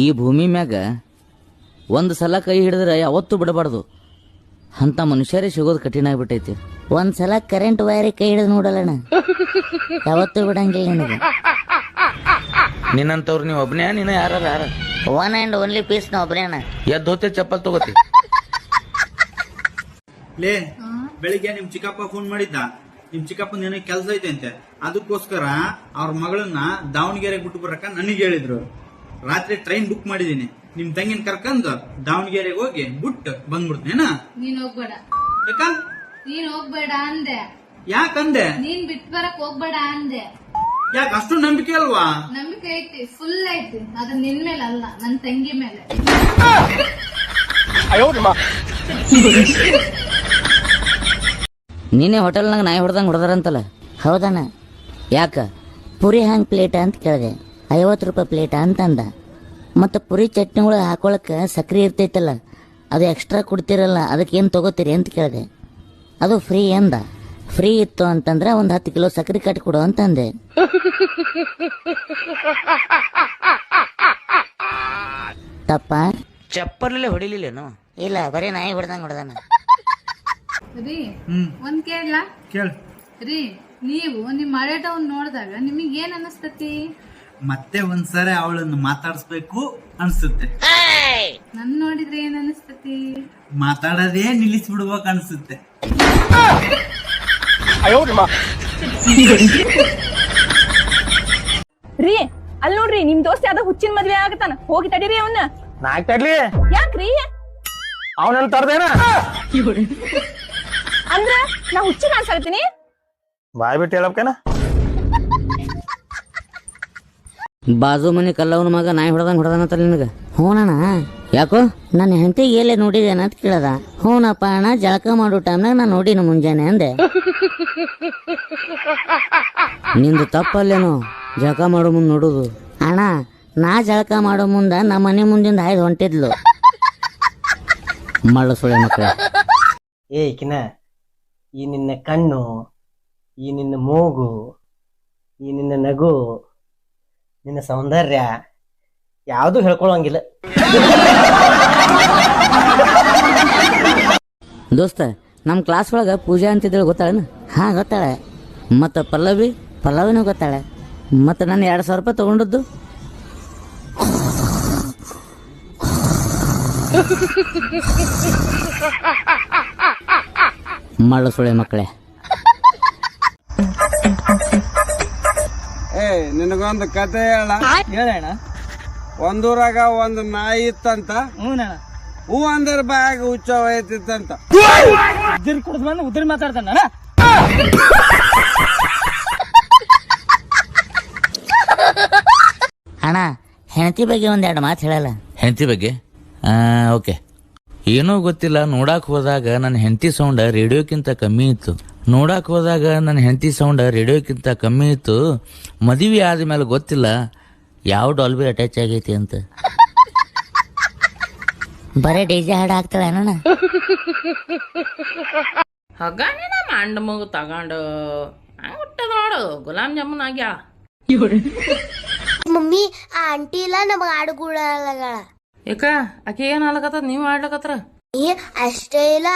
ಈ ಭೂಮಿ ಮ್ಯಾಗ ಒಂದು ಸಲ ಕೈ ಹಿಡಿದ್ರೆ ಯಾವತ್ತೂ ಬಿಡಬಾರ್ದು. ಅಂತ ಮನುಷ್ಯರೇ ಸಿಗೋದು ಕಠಿಣ ಆಗ್ಬಿಟ್ಟೈತಿ. ಒಂದ್ಸಲ ಕರೆಂಟ್ ವೈರಿಗೆ ಕೈ ಹಿಡಿದು ನೋಡಲ್ಲಣ್ಣ, ಯಾವತ್ತೂ ಬಿಡಂಗಿಲ್ಲ ನಿನಗೆ. ನಿನ್ನಂತವ್ರು ನೀವು ಒಬ್ಬನೇ ನೀನು ಯಾರ ಒನ್ ಆ್ಯಂಡ್ ಓನ್ಲಿ ಪೀಸ್ ನಾ ಒಬ್ಬನೇ ಅಣ್ಣ. ಎದ್ದು ಹೋತೆ ಚಪ್ಪಲ್ ತಗೋತಿ. ಲೇ ಬೆಳಿಗ್ಗೆ ನಿಮ್ ಚಿಕ್ಕಪ್ಪ ಫೋನ್ ಮಾಡಿದ್ದ. ನಿಮ್ ಚಿಕ್ಕಪ್ಪ ನಿನಗೆ ಕೆಲಸ ಐತೆ ಅಂತೆ, ಅದಕ್ಕೋಸ್ಕರ ಅವ್ರ ಮಗಳನ್ನ ದಾವಣಗೆರೆಗೆ ಬಿಟ್ಟು ಬರಕ ನನಗೆ ಹೇಳಿದ್ರು. ರಾತ್ರಿ ಟ್ರೈನ್ ಬುಕ್ ಮಾಡಿದೀನಿ. ನಿಮ್ ತಂಗಿನ ಕರ್ಕೊಂಡ್ ದಾವಣಗೆರೆಗೆ ಹೋಗಿ ಬಿಟ್ಟು ಬಂದ್ಬಿಡ್ತೇನ. ನೀನ್ ಹೋಗ್ಬೇಡ. ಯಾಕ ನೀನ್ ಹೋಗ್ಬೇಡ ಅಂದೆ. ಯಾಕಂದೆ? ನೀನ್ ಬಿಟ್ ಬರಕ್ ಹೋಗ್ಬೇಡ ಅಂದೆ. ಯಾಕೆ ಅಷ್ಟು ನಂಬಿಕೆ ಅಲ್ವಾ? ನಂಬಿಕೆ ಐತಿ, ಫುಲ್ ಐತಿ. ಅದು ನಿನ್ ಮೇಲೆ ಅಲ್ಲ, ನನ್ ತಂಗಿ ಮೇಲೆ. ನೀನೇ ಹೋಟೆಲ್ನಾಗ ನಾಯಿ ಹೊಡೆದಂಗೆ ಹೊಡೆದಾರಂತಲ್ಲ. ಹೌದಣ್ಣ. ಯಾಕ? ಪುರಿ ಹ್ಯಾಂಗ್ ಪ್ಲೇಟ್ ಅಂತ ಕೇಳಿದೆ. 50 ರೂಪಾಯಿ ಪ್ಲೇಟ್ ಅಂತಂದ. ಮತ್ತು ಪುರಿ ಚಟ್ನಿಗಳು ಹಾಕೊಳಕ್ಕೆ ಸಕ್ರೆ ಇರ್ತೈತಲ್ಲ, ಅದು ಎಕ್ಸ್ಟ್ರಾ ಕೊಡ್ತಿರಲ್ಲ, ಅದಕ್ಕೆ ಏನು ತಗೋತೀರಿ ಅಂತ ಕೇಳಿದೆ. ಅದು ಫ್ರೀ ಅಂದ. ಫ್ರೀ ಇತ್ತು ಅಂತಂದ್ರೆ ಒಂದು 10 ಕಿಲೋ ಸಕ್ರೆ ಕಟ್ಟಿ ಕೊಡು ಅಂತಂದೆ. ತಪ್ಪ? ಚಪ್ಪಲಲ್ಲೇ ಹೊಡಿಲಿಲ್ಲೇನು? ಇಲ್ಲ, ಬರೀ ನಾಯಿ ಹೊಡೆದಂಗೆ ಹೊಡೆದಾನ. ರೀ ಒಂದ್ ಕೇಳಲ್ಲ? ಕೇಳ. ರೀ ನೀವು ನಿಮ್ ಹಳೇಟವ್ನ ನೋಡಿದಾಗ ನಿಮಗ್ ಏನ್ ಅನಸ್ತತಿ? ಮತ್ತೆ ಒಂದ್ಸರಿ ಅವಳನ್ನು ಮಾತಾಡಿಸ್ಬೇಕು ಅನ್ಸುತ್ತೆ. ನನ್ ನೋಡಿದ್ರೆ ಏನ್ ಅನಸ್ತತಿ? ಮಾತಾಡೋದೇ ನಿಲ್ಲಿಸ್ಬಿಡ್ಬೇಕು ಅನ್ಸುತ್ತೆ. ರೀ ಅಲ್ಲಿ ನೋಡ್ರಿ, ನಿಮ್ ದೋಸ್ತ ಯಾವ್ದೋ ಹುಚ್ಚಿನ ಮದ್ವೆ ಆಗತಾನ, ಹೋಗಿ ತಡೀರಿ ಅವನ್ನ. ನಾಕ್ ತಡ್ಲಿ, ಯಾಕ್ರಿ? ಅವನನ್ನ ತರ್ದೇನ ಅಂದ್ರ ನಾ ಹುಚ್ಚಿ ಕಾಣ್ಸಾಕತ್ತೀನಿ? ಬಾಯ್ ಬಿಟ್ಟು ಹೇಳಪ್ಕೇನ. ಬಾಜು ಮನೆ ಕಲ್ಲವನ ಮಗ ನಾಯಿ ಹೊಡೆದಂಗೆ ಹೊಡೆದಾನಂತಲ್ಲ ನಿನಗೆ? ಹೂನಣ್ಣ. ಯಾಕೋ? ನನ್ನ ಹೆಂಡತಿಗೆ ಎಲ್ಲೇ ನೋಡಿದೇನ ಅಂತ ಕೇಳದ. ಹೂನಪ್ಪ ಅಣ್ಣ, ಜಳಕ ಮಾಡೋ ಟೈಮ್ನಾಗ ನಾ ನೋಡಿನ ಮುಂಜಾನೆ ಅಂದೆ. ನಿಂದು ತಪ್ಪಲ್ಲೇನು ಜಳಕ ಮಾಡೋ ಮುಂದೆ ನೋಡುದು? ಅಣ್ಣ, ನಾ ಜಳಕ ಮಾಡೋ ಮುಂದ ನಮ್ಮ ಮನೆ ಮುಂದಿಂದ ಹಾಯ್ದು ಹೊಂಟಿದ್ಲು. ಮಳ್ಳ ಸುಳೆ ಮಕ್ಕಳ. ಕಿನ ಈ ನಿನ್ನ ಕಣ್ಣು, ಈ ನಿನ್ನ ಮೂಗು, ಈ ನಿನ್ನ ನಗು, ನಿನ್ನ ಸೌಂದರ್ಯ ಯಾವುದು ಹೇಳ್ಕೊಳಂಗಿಲ್ಲ. ದೋಸ್ತ, ನಮ್ಮ ಕ್ಲಾಸ್ ಒಳಗೆ ಪೂಜಾ ಅಂತಿದ್ದೇಳಿ ಗೊತ್ತಾಳೇನು? ಹಾ, ಗೊತ್ತಾಳೆ. ಮತ್ತು ಪಲ್ಲವಿನೂ ಗೊತ್ತಾಳೆ. ಮತ್ತು ನಾನು 2,000 ರೂಪಾಯಿ ತಗೊಂಡದ್ದು ಮಳ್ಳ ಸುಳೆ ಮಕ್ಕಳೇ. ನಿನಗೊಂದು ಕತೆ ಹೇಳೋಣ. ಒಂದೂರಾಗ ಒಂದು ನಾಯಿ ಇತ್ತಂತ. ಹೂ ಅಂದ್ರ ಬ್ಯಾಗ ಹುಚ್ಚ ಹೋಯ್ತಿತ್ತಂತ. ಉದ್ರಿ ಮಾತಾಡ್ತಾನ. ಅಣ್ಣ, ಹೆಂಡತಿ ಬಗ್ಗೆ ಒಂದೆರಡು ಮಾತು ಹೇಳಲ್ಲ. ಹೆಂಡತಿ ಬಗ್ಗೆ? ಓಕೆ. ಏನೋ ಗೊತ್ತಿಲ್ಲ, ನೋಡಾಕ್ ಹೋದಾಗ ನನ್ನ ಹೆಂಡತಿ ಸೌಂಡ್ ರೇಡಿಯೋಕ್ಕಿಂತ ಕಮ್ಮಿ ಇತ್ತು. ಮದುವೆ ಆದ್ಮೇಲೆ ಗೊತ್ತಿಲ್ಲ ಯಾವ ಡಾಲ್ಬಿ ಅಟ್ಯಾಚ್ ಆಗೈತಿ ಅಂತ. ಬರೇ ಡಿಜೆ ಹಾಡು ಹಾಕ್ತಾಳೆ ಅಣ್ಣ. ಹಗ್ಗಾನೇನ ಮಂಡ ಮಗು ತಗೊಂಡು ಹುಟ್ಟದ ನೋಡು, ಗುಲಾಬ್ ಜಾಮೂನ್ ಆಗ್ಯಾ. ಮಮ್ಮಿ, ಆ ಆಂಟಿ ಇಲ್ಲ ನಮಗ ಆಡುಗಳ. ಯಾಕ ಆಕೆ ಏನ್ ಆಡ್ಲಕತ್ತ, ನೀವು ಆಡ್ಲಕತ್ರ? ಅಷ್ಟೇ ಇಲ್ಲ,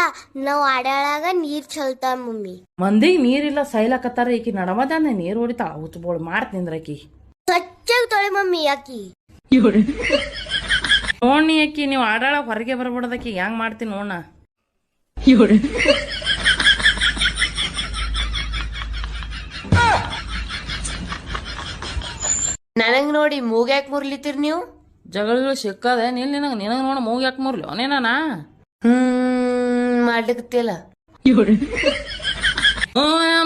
ನಾವ್ ಆಡಾಳಾಗ ನೀರ್ ಚಲ್ತಾವ ಮಮ್ಮಿ. ಮಂದಿಗೆ ನೀರಿಲ್ಲ ಸೈಲಕತ್ತಾರ, ಈಕಿ ನಡಮದಾನೆ ನೀರ್ ಹೊಡಿತಾಳ. ಹುಚ್ಚಬೋಳು ಮಾಡ್ತಿಂದ್ರ ಆಕಿ ಸ್ವಚ್ಛಾಗಿ ತೊಳೆ ಮಮ್ಮಿ. ಯಾಕಿ ನೋಡ್ನಿ ಆಕಿ, ನೀವು ಆಡಾಳ ಹೊರಗೆ ಬರ್ಬಿಡದಕ್ಕಿ ಹೆಂಗ್ ಮಾಡ್ತೀನಿ ನೋಡ. ನನಗ್ ನೋಡಿ ಮೂಗ್ ಯಾಕೆ ಮುರ್ಲಿತೀರಿ ನೀವು? ಜಗಳ ಸಿಕ್ಕದೆ ನಿನಗ ನೋಡ ಮೂಗ್ ಯಾಕೆ ಮುರ್ಲಿ ಅವನೇನ ಮಾಡ್ಲಿಕತ್ತಿಲ್ಲ.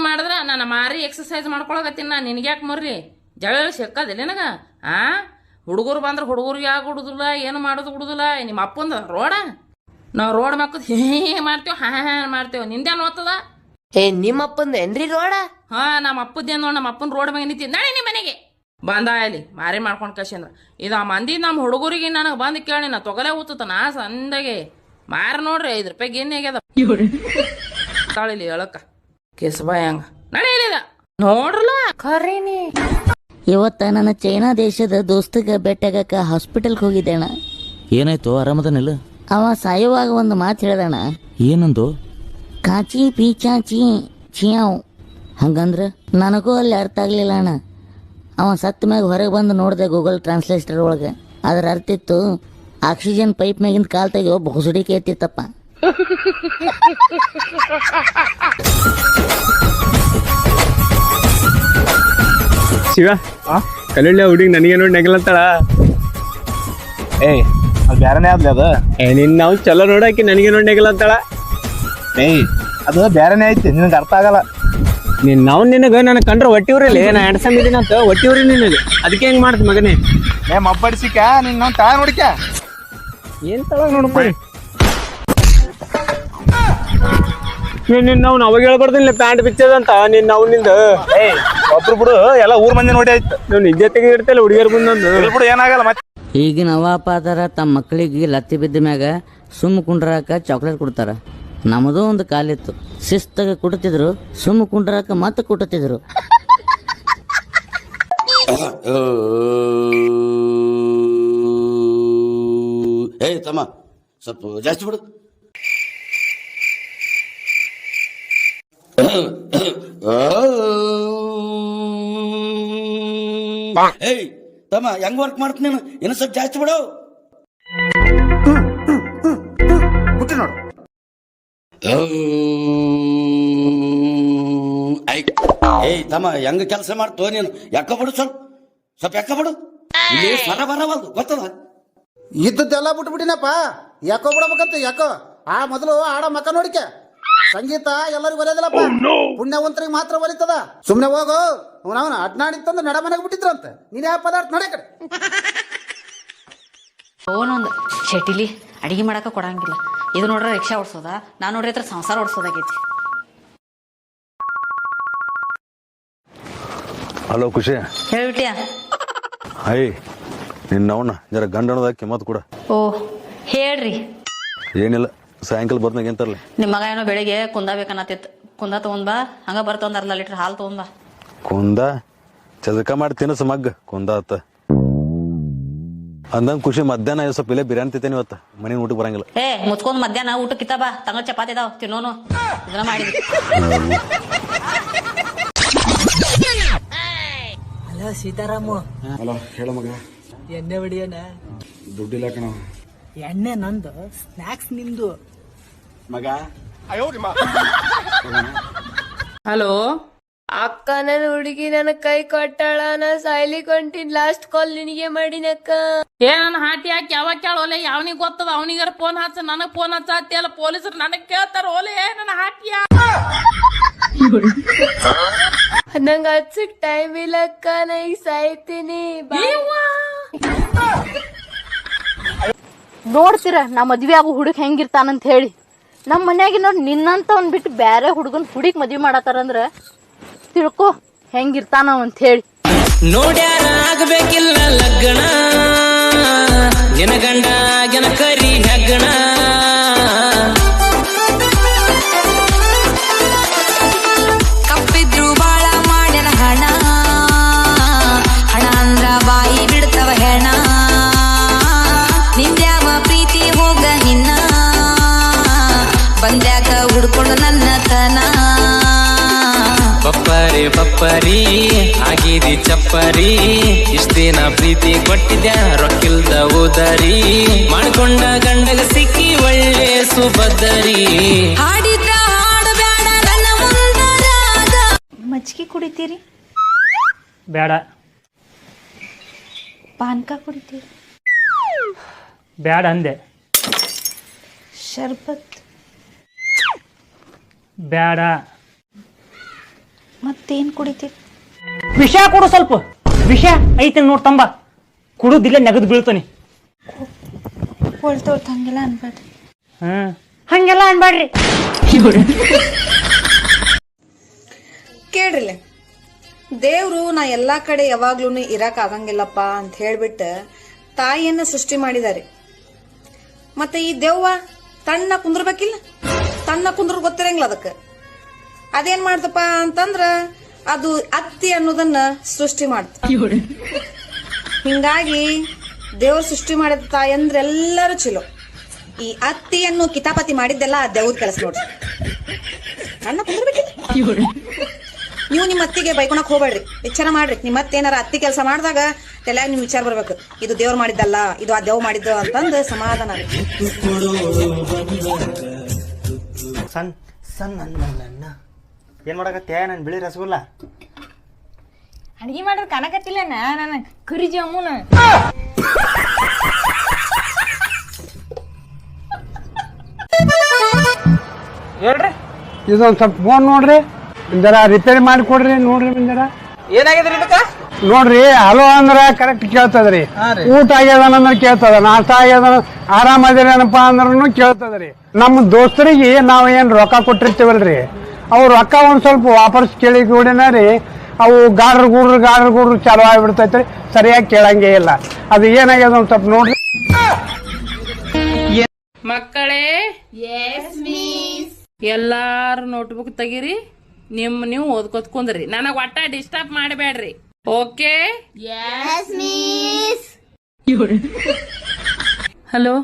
ಮಾಡಿದ್ರ ನನ್ನ ಮಾರಿ ಎಕ್ಸರ್ಸೈಸ್ ಮಾಡ್ಕೊಳಕತ್ತೀನಿ ನಾ. ನಿನಗ್ಯಾಕೆ ಮರ್ರಿ? ಜಗಳ ಸಿಕ್ಕದಿಲ್ಲ ನಿನಗ? ಹುಡುಗರು ಬಂದ್ರೆ ಹುಡುಗರಿಗೆ ಯಾಕೆ ಹುಡುದಿಲ್ಲ, ಏನು ಮಾಡೋದು ಬಿಡುದಿಲ್ಲ. ನಿಮ್ಮ ಅಪ್ಪಂದ ರೋಡ, ನಾವು ರೋಡ್ ಮಕ್ಕಳು ಹೇ ಮಾಡ್ತೇವ, ಮಾಡ್ತೇವ. ನಿಂದೇನು ಓದ್ತದ? ನಿಮ್ಮ ಅಪ್ಪಂದ ಏನ್ರಿ ರೋಡ? ನಮ್ಮ ಅಪ್ಪದ್ದೇನು ನೋಡ್, ನಮ್ಮ ಅಪ್ಪನ ರೋಡ್ ಮ್ಯಾಗ ನಿಂತಿ ನಾಳೆ ನಿಮ್ಮ ಮನೆಗೆ ಬಂದ ಇಲ್ಲಿ ಮಾರಿ ಮಾಡ್ಕೊಂಡು ಕಸಿ ಅಂದ್ರ ಇದು ಆ ಮಂದಿ ನಮ್ಮ ಹುಡುಗರಿಗೆ ನನಗೆ ಬಂದು ಕೇಳಿ ನಾ ತೊಗಲೇ ಊತತ. ನಾ ಸಂದಾಗೆ ಮಾರಿ ನೋಡ್ರಿ 5 ರೂಪಾಯಿ ಗಿನ್ನಿ ಆಗ್ಯದ ತಾಳಿಲಿ ಹೇಳಕ್ಕ ಕೇಸಬಾಯ್ ಹಂಗ ನಡೆಯಲಿದ ನೋಡ್ರಲ್ಲ ಖರೀನಿ. ಇವತ್ತ ನನ್ನ ಚೈನಾ ದೇಶದ ದೋಸ್ತಗ ಭೇಟಿಯಾಗಕ್ಕ ಹಾಸ್ಪಿಟಲ್ಗೆ ಹೋಗಿದ್ದೆ ಅಣ್ಣ. ಏನಾಯ್ತು, ಆರಾಮದನಿಲ್ಲ? ಅವ ಸಾಯುವಾಗ ಒಂದು ಮಾತು ಹೇಳ್ದಣ್ಣ. ಏನಂದು? ಕಾಚಿ ಪೀಚಾಚಿ ಚಿಯಾವ್. ಹಂಗಂದ್ರೆ ನನಗೂ ಅಲ್ಲಿ ಅರ್ಥ ಆಗ್ಲಿಲ್ಲ ಅಣ್ಣ. ಅವ ಸತ್ತ ಮ್ಯಾಗ ಹೊರಗೆ ಬಂದು ನೋಡಿದೆ ಗೂಗಲ್ ಟ್ರಾನ್ಸ್ಲೇಟರ್ ಒಳಗೆ. ಅದ್ರ ಅರ್ಥ ಇತ್ತು, ಆಕ್ಸಿಜನ್ ಪೈಪ್ ಮ್ಯಾಗಿಂದ ಕಾಲ್ ತೆಗಿಯೋ ಬಹುಸುಡಿಕೆ ಎತ್ತಿತ್ತಪ್ಪ. ಶಿವ ಕಲ್ಲಳ್ಳಿ ಹುಡುಗಿ ನನಗೆ ನೋಡಿ ನೆಗಲಂತಾಳ. ಏಯ್ ಅದು ಬ್ಯಾರನೇ ಆದ್ಲಿ ಅದು. ನಿನ್ನ ನಾವು ಚಲೋ ನೋಡಾಕಿ ನನಗೆ ನೋಡಿ ನೆಗಲಂತಾಳ. ಏಯ್ ಅದು ಬ್ಯಾರನೇ ಐತಿ, ನಿನಗೆ ಅರ್ಥ ಆಗಲ್ಲ. ನಾವು ನಿನಗೆ ನನಗೆ ಕಂಡ್ರೆ ಒಟ್ಟಿವ್ರಿಲ್ಲ, ನಾ ಎಣ್ಸಮ್ ಇದೀನಿ ಅಂತ ಒಟ್ಟಿವ್ರಿ ನಿನಗೆ. ಅದಕ್ಕೆ ಹೆಂಗ್ ಮಾಡ್ತ ಮಗನೇ? ಮಬ್ಬಡಿಸಿಕ ನಿನ್ನ ನಾವು ತಳ ನೋಡಿಕ ಏನ್ ತಳ ನೋಡ್ಕೊಳ್ಳಿ. ನಾವು ಅವಾಗ ಹೇಳ್ಬಾರ್ದಿಲ್ಲ ಪ್ಯಾಂಟ್ ಬಿಚ್ಚದಂತ ನಿನ್ನ ಅವನಿಂದ. ಏಯ್ ಒಬ್ರು ಬಿಡು, ಎಲ್ಲ ಊರ್ ಮಂದಿ ನೋಡಿ ಆಯ್ತು. ನೀವು ನಿಜ ತೆಗೆದಿರ್ತಲ್ಲ ಹುಡುಗಿಯರ್ ಬಂದಂದು ಬಿಡು, ಏನಾಗಲ್ಲ. ಮತ್ತೆ ಈಗಿನ ಅವ್ವ ಅಪ್ಪ ಅದಾರ ತಮ್ಮ ಮಕ್ಕಳಿಗೆ ಲತ್ತಿ ಬಿದ್ದ ಮ್ಯಾಗ ಸುಮ್ಮ ಕುಂಡ್ರಾಕ ಚಾಕ್ಲೇಟ್ ಕೊಡ್ತಾರ. ನಮ್ಮದು ಒಂದು ಕಾಲಿತ್ತು, ಶಿಸ್ತಾಗ ಕುಡ್ತಿದ್ರು, ಸುಮ್ಮ ಕುಂಡ್ರಾಕ ಮತ್ತೆ ಕುಟ್ಟತಿದ್ರು. ಏಯ್ ತಮ್ಮ ಸ್ವಲ್ಪ ಜಾಸ್ತಿ ಬಿಡು. ಏಯ್ ತಮ್ಮ ಹೆಂಗ್ ವರ್ಕ್ ಮಾಡ್ತೀನಿ ನೀನು, ಇನ್ನು ಸ್ವಲ್ಪ ಜಾಸ್ತಿ ಬಿಡು. ಬಿಟ್ಟು ನೋಡು. ಏಯ್ ತಮ್ಮ ಹೆಂಗ ಕೆಲಸ ಮಾಡ್ತೋ ನೀನು, ಯಾಕ ಬಿಡು, ಸ್ವಲ್ಪ ಯಾಕ ಬಿಡು. ಇಲ್ಲಿ ಸ್ವರ ಬರವಲ್ದು ಗೊತ್ತದ. ಇದ್ದದ್ದೆಲ್ಲ ಬಿಟ್ಬಿಟ್ಟಿನಪ್ಪ, ಯಾಕೋ ಬಿಡಬೇಕಂತ. ಯಾಕೋ ಆ ಮೊದಲು ಆಡ ಮಕ್ಕ ನೋಡಿಕೆ. ಸಂಗೀತ ಎಲ್ಲರಿಗೂ ಒಲಿಯೋದಿಲ್ಲಪ್ಪ, ಪುಣ್ಯವಂತರಿಗೆ ಮಾತ್ರ ಒಲಿತದ. ಸುಮ್ನೆ ಹೋಗು. ಅವನ ಅಡ್ನಾಡಿತ್ತಂದ್ರೆ ನಡ ಮನೆಗೆ ಬಿಟ್ಟಿದ್ರಂತ. ನೀನ್ ಯಾವ ಪದಾರ್ಥ ನಡೆ ಕಡೆ. ಓನೊಂದು ಶೆಟಿಲಿ ಅಡಿಗೆ ಮಾಡಕ ಕೊಡಂಗಿಲ್ಲ. ಇದು ನೋಡ್ರೆ ರಿಕ್ಷಾ ಓಡಿಸೋದ, ನಾನು ನೋಡ್ರಿ ಹತ್ರ ಸಂಸಾರ ಓಡಿಸೋದಾಗೈತಿ. ಹಲೋ ಖುಷಿ, ಹೇಳ್ಬಿಟ್ಯಾ? ಅಯ್ಯ ನಿನ್ನ ಅವನ ಜರ ಗಂಡಣದ ಕಿಮ್ಮತ್ ಕೂಡ. ಓ ಹೇಳ್ರಿ. ಏನಿಲ್ಲ, ಸಾಯಂಕಾಲ ಬರ್ನಾಗ ಏನ್ ತರ್ಲಿ? ನಿಮ್ಮ ಮಗ ಏನೋ ಬೆಳಿಗ್ಗೆ ಕುಂದ ಬೇಕನ್ನತ್ತಿತ್ತು. ಕುಂದ ತಗೊಂಡ್ ಬಾ, ಹಂಗ ಬರ್ತ ಒಂದ್ ಅರ್ಧ ಲೀಟರ್ ಹಾಲು ತಗೊಂಡ್ ಬಾ. ಕುಂದ ಚದಕ ಮಾಡಿ ತಿನ್ನಸ ಮಗ್ಗ ಕುಂದ ಆತ ಅಂದಂಗ ಖುಷಿ. ಮಧ್ಯಾಹ್ನ ಸ್ವಲ್ಪ ಇಲ್ಲೇ ಬಿರಿಯಾನಿ ತಿಂತೇನೆ ಇವತ್ತು, ಮನೆ ಊಟಕ್ಕೆ ಬರಂಗಿಲ್ಲ. ಮುಚ್ಕೊಂಡ್ ಮಧ್ಯಾಹ್ನ ಊಟಕ್ಕಿತ್ತ ಬಾ, ತಂಗ ಚಪಾತಿ ಇದಾವ ತಿನ್ನೋನು. ಇದನ್ನ ಮಾಡಿದ್ವಿ. ಹಲೋ ಸೀತಾರಾಮು. ಹಲೋ ಹೇಳ ಮಗ. ಎಣ್ಣೆ ಹೊಡಿಯೋಣ? ದುಡ್ಡಿಲ್ಲ ಕಣ. ಎಣ್ಣೆ ನಂದು, ಸ್ನಾಕ್ಸ್ ನಿಮ್ದು. ಮಗ ಹಲೋ ಅಕ್ಕ, ನನ್ನ ಹುಡುಗಿ ನನ್ನ ಕೈ ಕೊಟ್ಟಾಳ. ನಾ ಸಾಯ್ಲಿಕ್ಕೆ ಹೊಂಟಿನ್. ಲಾಸ್ಟ್ ಕಾಲ್ ನಿನಗೆ ಮಾಡಿನಕ್ಕ. ಏ ನನ್ನ ಹಾಟಿ ಹಾಕಿ ಯಾವಾಗ ಕೇಳೋಲೆ, ಯಾವನಿಗೆ ಗೊತ್ತದ ಅವನಿಗಾರ ಫೋನ್ ಹಚ್ಚ, ನನಗ್ ಫೋನ್ ಹಚ್ಚಿ ಅಲ್ಲ ಪೊಲೀಸರು ನನಗ್ ಕೇಳ್ತಾರ. ಓಲೆ ನನ್ನ ಹಾಟಿಯ ನಂಗ ಹಚ್ಚಕ್ ಟೈಮ್ ಇಲ್ಲ ಅಕ್ಕ, ನಾ ಈಗ ಸಾಯ್ತೀನಿ. ನೋಡ್ತೀರ ನಾ ಮದ್ವೆ ಆಗೋ ಹುಡುಗ ಹೆಂಗಿರ್ತಾನಂತ ಹೇಳಿ. ನಮ್ಮ ಮನ್ಯಾಗ ನೋಡಿ ನಿನ್ನಂತ ಒಂದ್ ಬಿಟ್ಟು ಬ್ಯಾರೆ ಹುಡುಗನ್ ಹುಡುಗಿ ಮದ್ವೆ ಮಾಡತಾರಂದ್ರ ತಿಳ್ಕೊ ಹೆಂಗಿರ್ತಾನವ ಅಂತ ಹೇಳಿ. ನೋಡ್ಯಾರ ಆಗಬೇಕಿಲ್ಲ ಲಗ್ನ, ನಿನ ಗಂಡ ಕರಿ ಹೆಗ್ಗಣ. ಕಪ್ಪಿದ್ರು ಬಾಳ ಮಾಡ್ಯನ ಹಣ, ಹಣ ಅಂದ್ರ ಬಾಯಿ ಬಿಡ್ತವ ಹೆಣ. ನಿಂದ್ಯಾವ ಪ್ರೀತಿ ಹೋಗ ನಿನ್ನ, ಬಂದ್ಯಾಕ ಹುಡ್ಕೊಂಡು ನನ್ನ ತನ. ಬಪ್ಪರಿ ಬಪ್ಪರಿ ಆಗಿದಿ ಚಪ್ಪರಿ, ಇಷ್ಟ ದಿನ ಪ್ರೀತಿ ಕೊಟ್ಟಿದ್ಯಾ ರೊಕ್ಕಿಲ್ದ ಉದರಿ. ಮಾಡ್ಕೊಂಡ ಗಂಡಗ ಸಿಕ್ಕಿ ಒಳ್ಳೆ ಸುಭದ್ದರಿ. ಹಾಡಿದ್ರ ಹಾಡು ಬ್ಯಾಡ ನನ್ನ ಮುಂದರಾಗ. ಮಜ್ಜಿಗೆ ಕುಡಿತೀರಿ? ಬೇಡ. ಪಾನ್ಕ ಕುಡಿತೀರಿ? ಬೇಡ ಅಂದೆ. ಶರ್ಬತ್? ಬೇಡ. ಮತ್ತೇನ್ ಕುಡಿತೀರಿ? ವಿಷ ಕೊಡು ಸ್ವಲ್ಪ. ವಿಷ ಐತೆ ನೋಡ್ತಂಬ, ಕುಡುದಿಲ್ಲ ನೆಗದು ಬೀಳ್ತಾನೆ. ಹೊಳ್ತೋಳ್ತ ಹಂಗೆಲ್ಲ ಅನ್ಬೇಡ್ರಿ. ಹಂಗೆಲ್ಲ ಅನ್ಬೇಡ್ರಿ. ಕೇಳ್ರಿಲೆ, ದೇವ್ರು ನಾ ಎಲ್ಲಾ ಕಡೆ ಯಾವಾಗ್ಲೂ ಇರಕ್ ಆಗಂಗಿಲ್ಲಪ್ಪ ಅಂತ ಹೇಳ್ಬಿಟ್ಟು ತಾಯಿಯನ್ನ ಸೃಷ್ಟಿ ಮಾಡಿದಾರೆ. ಮತ್ತೆ ಈ ದೆವ್ವ ತಣ್ಣ ಕುಂದ್ರಬೇಕಿಲ್ಲ, ತಣ್ಣ ಕುಂದ್ರ ಗೊತ್ತಿರಂಗಿಲ್ಲ ಅದಕ್ಕೆ. ಅದೇನ್ ಮಾಡ್ತಪ್ಪ ಅಂತಂದ್ರ ಅದು ಅತ್ತಿ ಅನ್ನೋದನ್ನ ಸೃಷ್ಟಿ ಮಾಡ್ತ. ಹಿಂಗಾಗಿ ದೇವ್ರ ಸೃಷ್ಟಿ ಮಾಡಿದ ತಾಯಿ ಅಂದ್ರೆ ಎಲ್ಲರೂ ಚಲೋ. ಈ ಅತ್ತಿಯನ್ನು ಕಿತಾಪತಿ ಮಾಡಿದ್ದೆಲ್ಲ ದೇವ್ರ ಕೆಲಸ ನೋಡ್ರಿ. ಕಣ್ಣ ಕುಂದ್ರಬೇಕಿಲ್ಲ. ನೀವು ನಿಮ್ಮ ಅತ್ತಿಗೆ ಬೈಕೊಳಕ್ ಹೋಗ್ಬೇಡ್ರಿ, ವಿಚಾರ ಮಾಡ್ರಿ. ನಿಮ್ಮ ಅತ್ತೇನಾರ ಅತ್ತಿ ಕೆಲಸ ಮಾಡಿದಾಗ ತಲೆಯಾಗ ನಿಮ್ ವಿಚಾರ ಬರ್ಬೇಕು, ಇದು ದೇವ್ರ ಮಾಡಿದ್ದಲ್ಲ, ಇದು ಆ ದೇವ್ ಮಾಡಿದ್ದು ಅಂತಂದು ಸಮಾಧಾನ. ಸಣ್ಣ ಸಣ್ಣ ನನ್ನ ಏನ್ ಮಾಡಕತ್ತೆ? ನನ್ ಬಿಳಿ ರಸಗುಲ್ಲ ಅಡಿಗೆ ಮಾಡ್ರ ಕಾಣಕತ್ತಿಲ್ಲ ನನ್ನ ಕರಿ ಜಾಮೂನ. ಹೇಳ್ರಿ, ಇದೊಂದ್ ಸ್ವಲ್ಪ ಫೋನ್ ನೋಡ್ರಿ, ಜರ ರಿಪೇರಿ ಮಾಡಿ ಕೊಡ್ರಿ. ನೋಡ್ರಿ ಜರ ಏನಾಗಿದ್ರಿ ಇದಕ್ಕ? ನೋಡ್ರಿ, ಹಲೋ ಅಂದ್ರ ಕರೆಕ್ಟ್ ಕೇಳ್ತದ್ರಿ, ಊಟ ಆಗ್ಯದನಂದ್ರ ಕೇಳ್ತದ, ನಾಷ್ಟ ಆಗ್ಯದ ಆರಾಮದಿರೇನಪ್ಪ ಅಂದ್ರೂ ಕೇಳ್ತದ್ರಿ. ನಮ್ಮ ದೋಸ್ತರಿಗೆ ನಾವ್ ಏನ್ ರೊಕ್ಕ ಕೊಟ್ಟಿರ್ತೀವಲ್ರಿ, ಅವ್ರು ರೊಕ್ಕ ಒಂದ್ ಸ್ವಲ್ಪ ವಾಪಸ್ ಕೇಳಿ ಕೂಡಿನ ರೀ ಅವು ಗಾಡ್ರ ಗೂಡ್ರು ಚಾಲು ಆಗ್ಬಿಡ್ತೈತ್ರಿ, ಸರಿಯಾಗಿ ಕೇಳಂಗೇ ಇಲ್ಲ. ಅದು ಏನಾಗ್ಯದ ಒಂದ್ ಸ್ವಲ್ಪ ನೋಡ್ರಿ. ಮಕ್ಕಳೇ, ಎಲ್ಲಾರು ನೋಟ್ಬುಕ್ ತೆಗೀರಿ, ನೀವು ಓದ್ಕೋತ್ ಕುಂದ್ರಿ, ನನಗ್ ಒಟ್ಟ ಡಿಸ್ಟರ್ಬ್ ಮಾಡಬೇಡ್ರಿ. ಓಕೆ? ಹಲೋ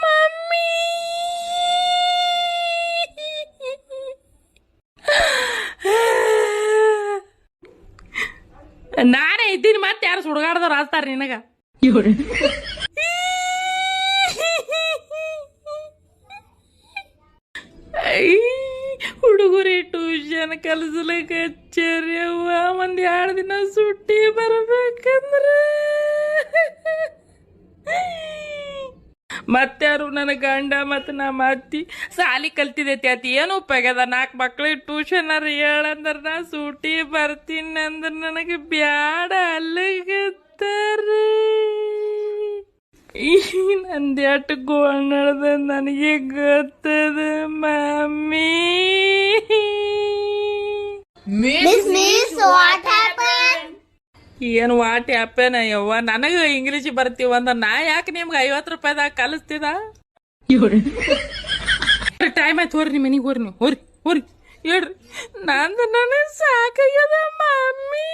ಮಮ್ಮಿ, ನಾನೇ ಇದ್ದೀನಿ, ಮತ್ತೆ ಯಾರು ಸುಡ್ಗಾಡ್ದವ್ರು ಆಸ್ತಾರ ನಿನಗ? ಹುಡುಗರಿ ಟ್ಯೂಷನ್ ಕಲಿಸ್ಲಿಕ್ಕೆ ಹಚ್ಚರ್ಯವ್ವ, ಒಂದ್ 2 ದಿನ ಸುಟ್ಟಿ ಬರ್ಬೇಕಂದ್ರೆ ಮತ್ತಾರು ನನ್ನ ಗಂಡ ಮತ್ತು ನಮ್ಮ ಅತ್ತಿ ಸಾಲಿ ಕಲ್ತಿದೈತಿ ಅತಿ ಏನು ಉಪಯೋಗದ? 4 ಮಕ್ಳಿಗೆ ಟ್ಯೂಷನ್ ಹೇಳಂದ್ರ ನಾ ಸೂಟಿ ಬರ್ತೀನಿ ಅಂದ್ರ ನನಗೆ ಬ್ಯಾಡ ಅಲ್ಲಿಗತ್ತಾರೆ. ನಂದ್ಯಾಟ ಗೋಳ್ ನಡ್ದ ನನಗೆ ಗೊತ್ತದ ಮಮ್ಮಿ. ಏನು ವಾಟ್ ಹ್ಯಾಪನ್ ಯವ್ವ? ನನಗ ಇಂಗ್ಲೀಷ್ ಬರ್ತೀವ ಅಂದ್ರ ನಾ ಯಾಕೆ ನಿಮ್ಗೆ 50 ರೂಪಾಯಿದಾಗ ಕಲಿಸ್ತಿದ? ಟೈಮ್ ಆಯ್ತು, ಹೋರಿ ನಿಮ್ಮ ಮನೆಗೆ ಹೋರಿ, ನೀವು ಹೋರಿ ಹೇಳ್ರಿ. ನಂದು ನನಗೆ ಸಾಕಾಗ್ಯದ ಮಮ್ಮಿ.